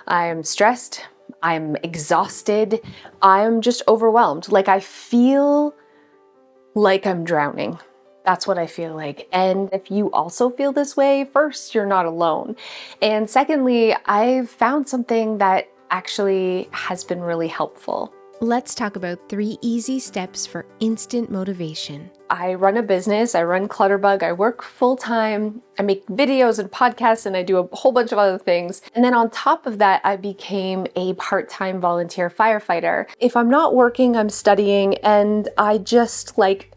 I'm stressed. I'm exhausted. I'm just overwhelmed. Like I feel like I'm drowning. That's what I feel like. And if you also feel this way, first, you're not alone. And secondly, I've found something that actually has been really helpful. Let's talk about 3 easy steps for instant motivation. I run a business, I run Clutterbug, I work full-time, I make videos and podcasts, and I do a whole bunch of other things. And then on top of that, I became a part-time volunteer firefighter. If I'm not working, I'm studying, and I just like...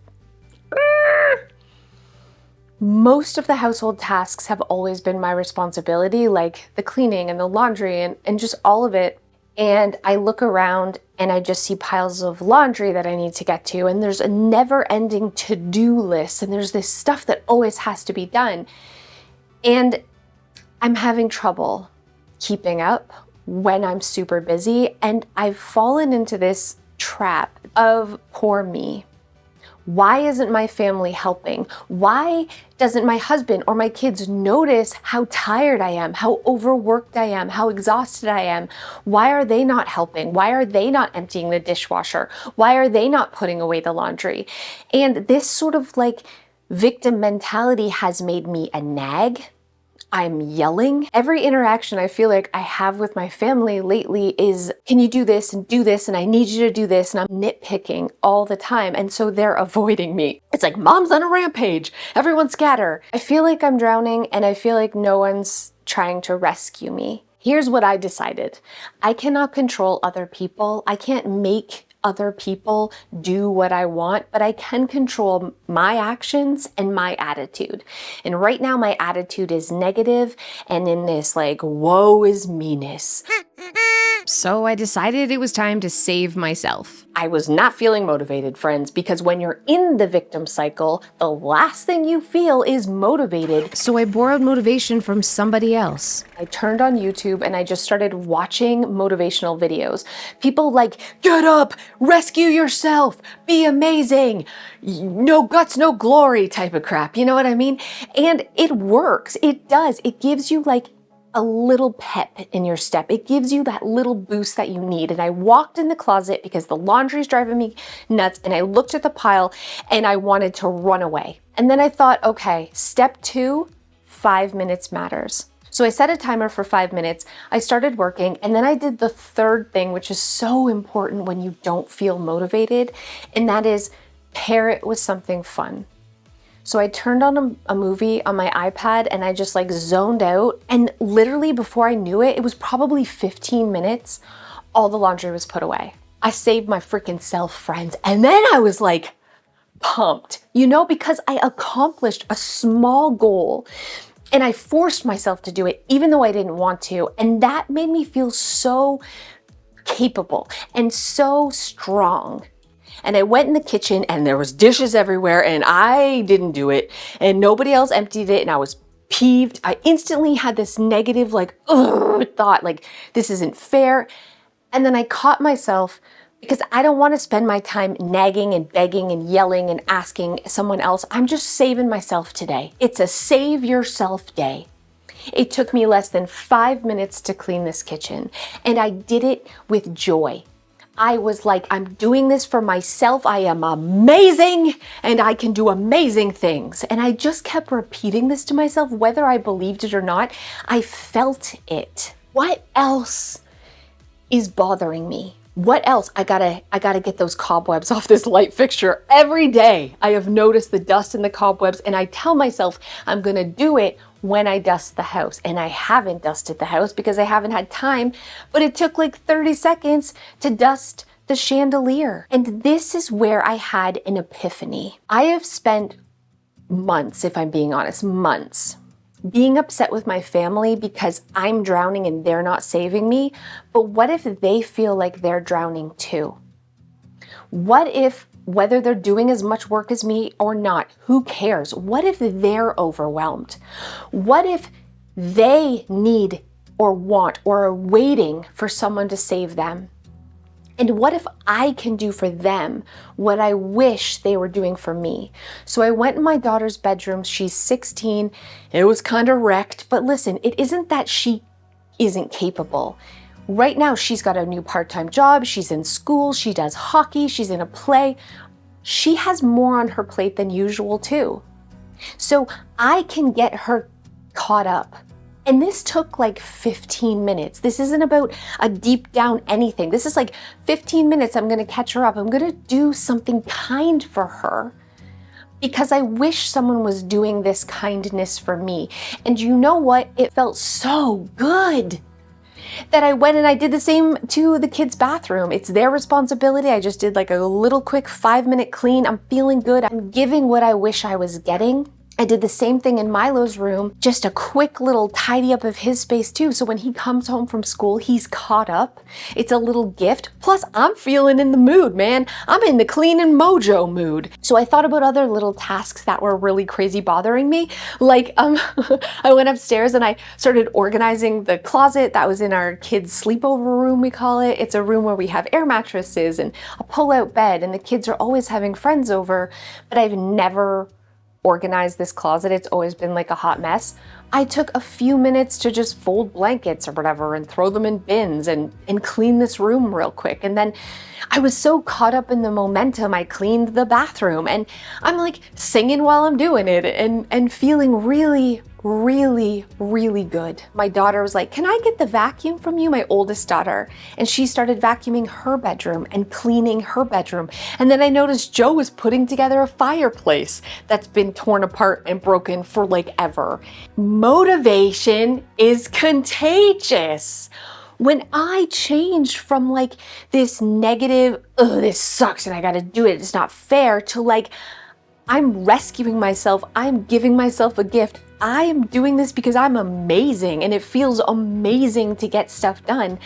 Most of the household tasks have always been my responsibility, like the cleaning and the laundry and just all of it. And I look around and I just see piles of laundry that I need to get to, and there's a never-ending to-do list, and there's this stuff that always has to be done. And I'm having trouble keeping up when I'm super busy, and I've fallen into this trap of poor me. Why isn't my family helping? Why doesn't my husband or my kids notice how tired I am, how overworked I am, how exhausted I am? Why are they not helping? Why are they not emptying the dishwasher? Why are they not putting away the laundry? And this sort of like victim mentality has made me a nag. I'm yelling. Every interaction I feel like I have with my family lately is, can you do this and do this, and I need you to do this, and I'm nitpicking all the time, and so they're avoiding me. It's like, mom's on a rampage, everyone scatter. I feel like I'm drowning, and I feel like no one's trying to rescue me. Here's what I decided. I cannot control other people. I can't make other people do what I want, but I can control my actions and my attitude. And right now my attitude is negative and in this like, woe is meanness. So I decided it was time to save myself. I was not feeling motivated, friends, because when you're in the victim cycle, the last thing you feel is motivated. So I borrowed motivation from somebody else. I turned on YouTube and I just started watching motivational videos. People like, get up, rescue yourself, be amazing, no guts, no glory type of crap. You know what I mean? And it works. It does. It gives you like a little pep in your step. It gives you that little boost that you need. And I walked in the closet because the laundry's driving me nuts, and I looked at the pile and I wanted to run away. And then I thought, okay, step 2, 5 minutes matters. So I set a timer for 5 minutes. I started working, and then I did the third thing, which is so important when you don't feel motivated, and that is pair it with something fun. So I turned on a movie on my iPad and I just like zoned out, and literally before I knew it, it was probably 15 minutes, all the laundry was put away. I saved my freaking self, friends. And then I was like pumped, you know, because I accomplished a small goal and I forced myself to do it even though I didn't want to. And that made me feel so capable and so strong. And I went in the kitchen and there was dishes everywhere and I didn't do it and nobody else emptied it and I was peeved. I instantly had this negative like, ugh, thought like, this isn't fair. And then I caught myself because I don't want to spend my time nagging and begging and yelling and asking someone else. I'm just saving myself today. It's a save yourself day. It took me less than 5 minutes to clean this kitchen and I did it with joy. I was like, I'm doing this for myself. I am amazing and I can do amazing things. And I just kept repeating this to myself, whether I believed it or not. I felt it. What else is bothering me? What else? I gotta get those cobwebs off this light fixture. Every day I have noticed the dust and the cobwebs, and I tell myself I'm gonna do it when I dust the house. And I haven't dusted the house because I haven't had time, but it took like 30 seconds to dust the chandelier. And this is where I had an epiphany. I have spent months, if I'm being honest, months, being upset with my family because I'm drowning and they're not saving me. But what if they feel like they're drowning too? What if, whether they're doing as much work as me or not, who cares? What if they're overwhelmed? What if they need or want or are waiting for someone to save them? And what if I can do for them what I wish they were doing for me? So I went in my daughter's bedroom. She's 16. It was kind of wrecked, but listen, it isn't that she isn't capable. Right now, she's got a new part-time job, she's in school, she does hockey, she's in a play. She has more on her plate than usual too. So I can get her caught up. And this took like 15 minutes. This isn't about a deep down anything. This is like 15 minutes, I'm gonna catch her up. I'm gonna do something kind for her because I wish someone was doing this kindness for me. And you know what? It felt so good that I went and I did the same to the kids' bathroom. It's their responsibility. I just did like a little quick 5-minute clean. I'm feeling good. I'm giving what I wish I was getting. I did the same thing in Milo's room, just a quick little tidy up of his space too. So when he comes home from school, he's caught up. It's a little gift. Plus, I'm feeling in the mood, man. I'm in the clean and mojo mood. So I thought about other little tasks that were really crazy bothering me. Like, I went upstairs and I started organizing the closet that was in our kids' sleepover room, we call it. It's a room where we have air mattresses and a pull-out bed, and the kids are always having friends over, but I've never organize this closet. It's always been like a hot mess. I took a few minutes to just fold blankets or whatever and throw them in bins and clean this room real quick. And then I was so caught up in the momentum, I cleaned the bathroom and I'm like singing while I'm doing it and feeling really, really, really good. My daughter was like, "Can I get the vacuum from you?" My oldest daughter. And she started vacuuming her bedroom and cleaning her bedroom. And then I noticed Joe was putting together a fireplace that's been torn apart and broken for like ever. Motivation is contagious. When I changed from like this negative, "Oh, this sucks and I gotta do it, it's not fair," to like, I'm rescuing myself, I'm giving myself a gift, I am doing this because I'm amazing and it feels amazing to get stuff done,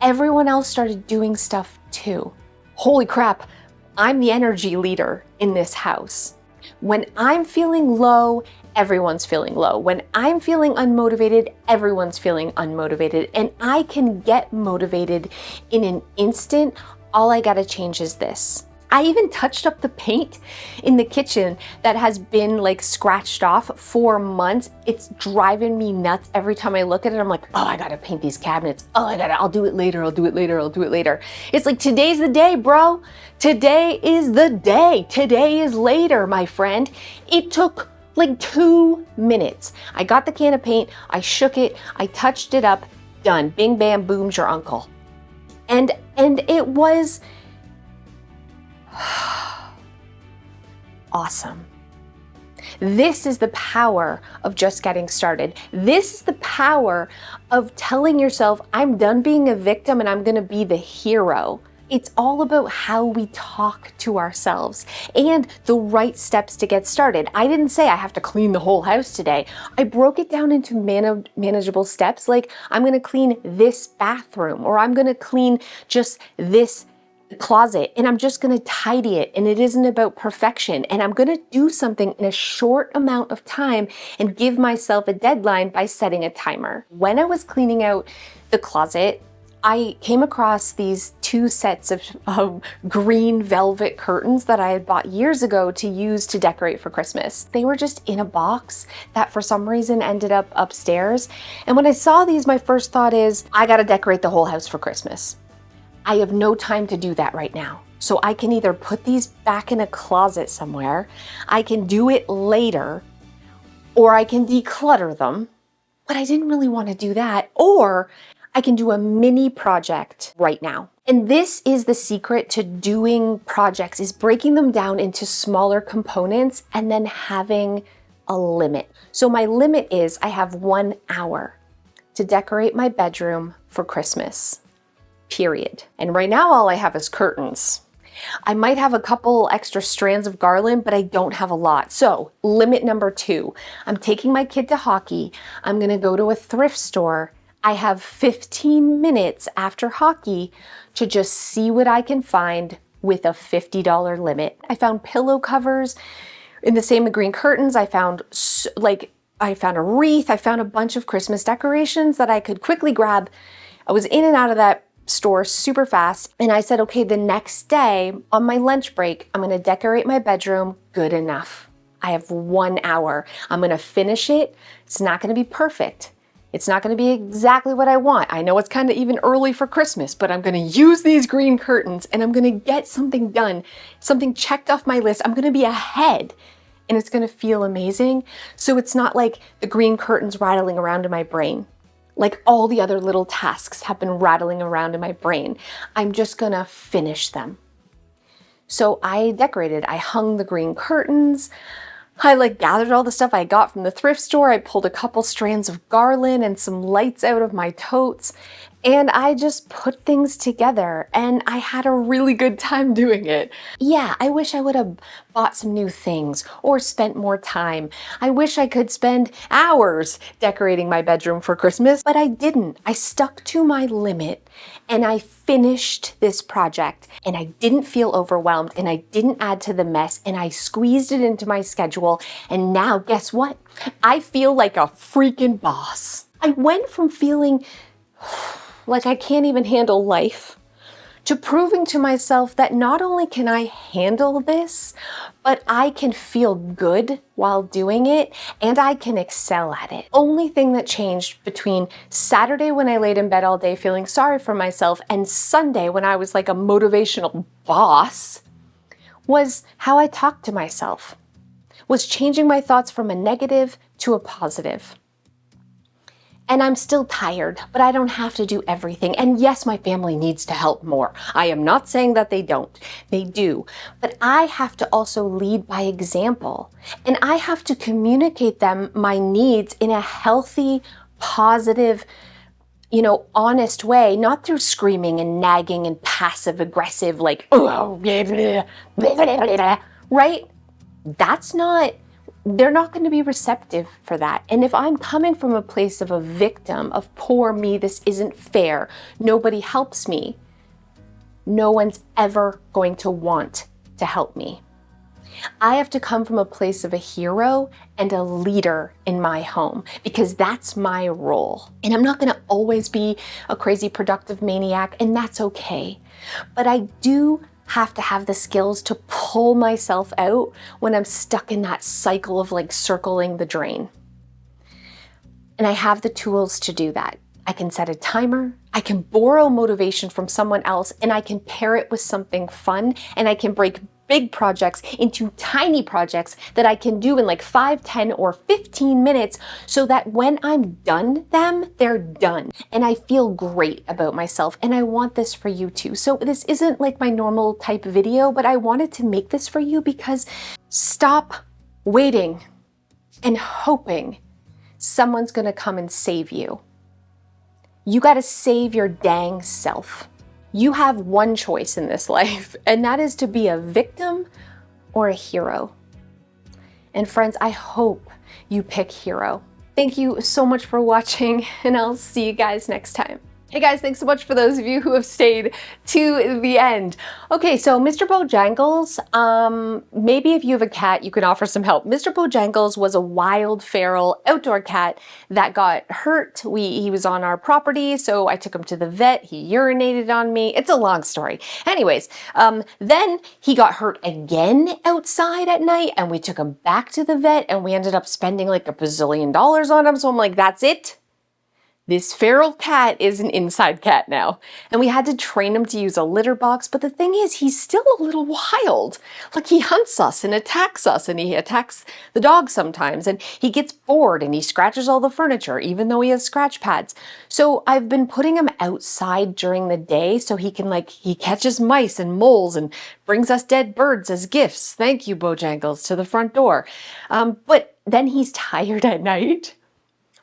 everyone else started doing stuff too. Holy crap, I'm the energy leader in this house. When I'm feeling low, everyone's feeling low. When I'm feeling unmotivated, everyone's feeling unmotivated. And I can get motivated in an instant. All I gotta change is this. I even touched up the paint in the kitchen that has been like scratched off for months. It's driving me nuts every time I look at it. I'm like, "Oh, I gotta paint these cabinets. Oh, I'll do it later, I'll do it later, I'll do it later." It's like, today's the day, bro. Today is the day. Today is later, my friend. It took like 2 minutes. I got the can of paint, I shook it, I touched it up, done. Bing, bam, boom's your uncle. And it was awesome. This is the power of just getting started. This is the power of telling yourself, I'm done being a victim and I'm gonna be the hero. It's all about how we talk to ourselves and the right steps to get started. I didn't say I have to clean the whole house today. I broke it down into manageable steps, like I'm gonna clean this bathroom, or I'm gonna clean just this closet, and I'm just gonna tidy it, and it isn't about perfection, and I'm gonna do something in a short amount of time and give myself a deadline by setting a timer. When I was cleaning out the closet, I came across these 2 sets of green velvet curtains that I had bought years ago to use to decorate for Christmas. They were just in a box that for some reason ended up upstairs. And when I saw these, my first thought is, I gotta decorate the whole house for Christmas. I have no time to do that right now. So I can either put these back in a closet somewhere, I can do it later, or I can declutter them. But I didn't really want to do that. Or I can do a mini project right now. And this is the secret to doing projects, is breaking them down into smaller components and then having a limit. So my limit is I have 1 hour to decorate my bedroom for Christmas, period. And right now all I have is curtains. I might have a couple extra strands of garland, but I don't have a lot. So limit number 2, I'm taking my kid to hockey. I'm gonna go to a thrift store. I have 15 minutes after hockey to just see what I can find with a $50 limit. I found pillow covers in the same green curtains. I found a wreath. I found a bunch of Christmas decorations that I could quickly grab. I was in and out of that store super fast. And I said, okay, the next day on my lunch break, I'm gonna decorate my bedroom. Good enough. I have 1 hour. I'm gonna finish it. It's not gonna be perfect. It's not going to be exactly what I want. I know it's kind of even early for Christmas, but I'm going to use these green curtains and I'm going to get something done, something checked off my list. I'm going to be ahead and it's going to feel amazing. So it's not like the green curtains rattling around in my brain. Like all the other little tasks have been rattling around in my brain. I'm just going to finish them. So I decorated. I hung the green curtains. I gathered all the stuff I got from the thrift store. I pulled a couple strands of garland and some lights out of my totes, and I just put things together and I had a really good time doing it. Yeah, I wish I would have bought some new things or spent more time. I wish I could spend hours decorating my bedroom for Christmas, but I didn't. I stuck to my limit and I finished this project and I didn't feel overwhelmed and I didn't add to the mess and I squeezed it into my schedule. And now guess what? I feel like a freaking boss. I went from feeling like I can't even handle life to proving to myself that not only can I handle this, but I can feel good while doing it and I can excel at it. Only thing that changed between Saturday when I laid in bed all day feeling sorry for myself and Sunday when I was like a motivational boss was how I talked to myself, was changing my thoughts from a negative to a positive. And I'm still tired, but I don't have to do everything. And yes, my family needs to help more. I am not saying that they don't. They do. But I have to also lead by example. And I have to communicate them my needs in a healthy, positive, honest way, not through screaming and nagging and passive aggressive, like, oh, right? They're not going to be receptive for that. And if I'm coming from a place of a victim, of poor me, this isn't fair, nobody helps me, no one's ever going to want to help me. I have to come from a place of a hero and a leader in my home because that's my role. And I'm not going to always be a crazy productive maniac, and that's okay. But I do have to have the skills to pull myself out when I'm stuck in that cycle of circling the drain. And I have the tools to do that. I can set a timer, I can borrow motivation from someone else, and I can pair it with something fun, and I can break big projects into tiny projects that I can do in 5, 10, or 15 minutes so that when I'm done them, they're done. And I feel great about myself and I want this for you too. So this isn't my normal type video, but I wanted to make this for you because stop waiting and hoping someone's gonna come and save you. You gotta save your dang self. You have one choice in this life, and that is to be a victim or a hero. And friends, I hope you pick hero. Thank you so much for watching, and I'll see you guys next time. Hey guys, thanks so much for those of you who have stayed to the end. Okay, so Mr. Bojangles, maybe if you have a cat, you can offer some help. Mr. Bojangles was a wild, feral, outdoor cat that got hurt. He was on our property, so I took him to the vet. He urinated on me. It's a long story. Anyways, then he got hurt again outside at night, and we took him back to the vet, and we ended up spending $1 bazillion on him. So I'm like, that's it. This feral cat is an inside cat now. And we had to train him to use a litter box, but the thing is, he's still a little wild. He hunts us and attacks us, and he attacks the dog sometimes, and he gets bored and he scratches all the furniture, even though he has scratch pads. So I've been putting him outside during the day so he can he catches mice and moles and brings us dead birds as gifts. Thank you, Bojangles, to the front door. But then he's tired at night.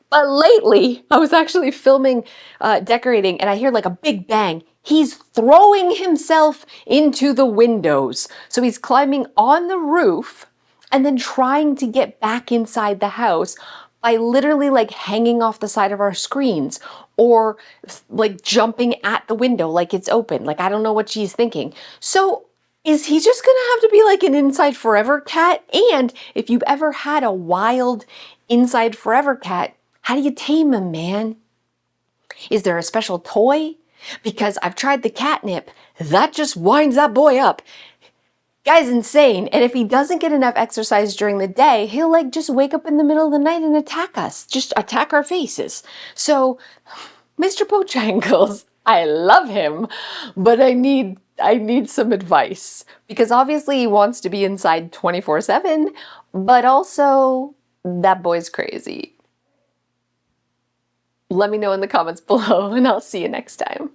But lately, I was actually filming, decorating, and I hear a big bang. He's throwing himself into the windows. So he's climbing on the roof and then trying to get back inside the house by literally hanging off the side of our screens or jumping at the window like it's open. I don't know what she's thinking. So is he just gonna have to be an inside forever cat? And if you've ever had a wild inside forever cat, how do you tame him, man? Is there a special toy? Because I've tried the catnip. That just winds that boy up. Guy's insane. And if he doesn't get enough exercise during the day, he'll like just wake up in the middle of the night and attack us, just attack our faces. So, Mr. Bojangles, I love him, but I need some advice, because obviously he wants to be inside 24/7, but also that boy's crazy. Let me know in the comments below, and I'll see you next time.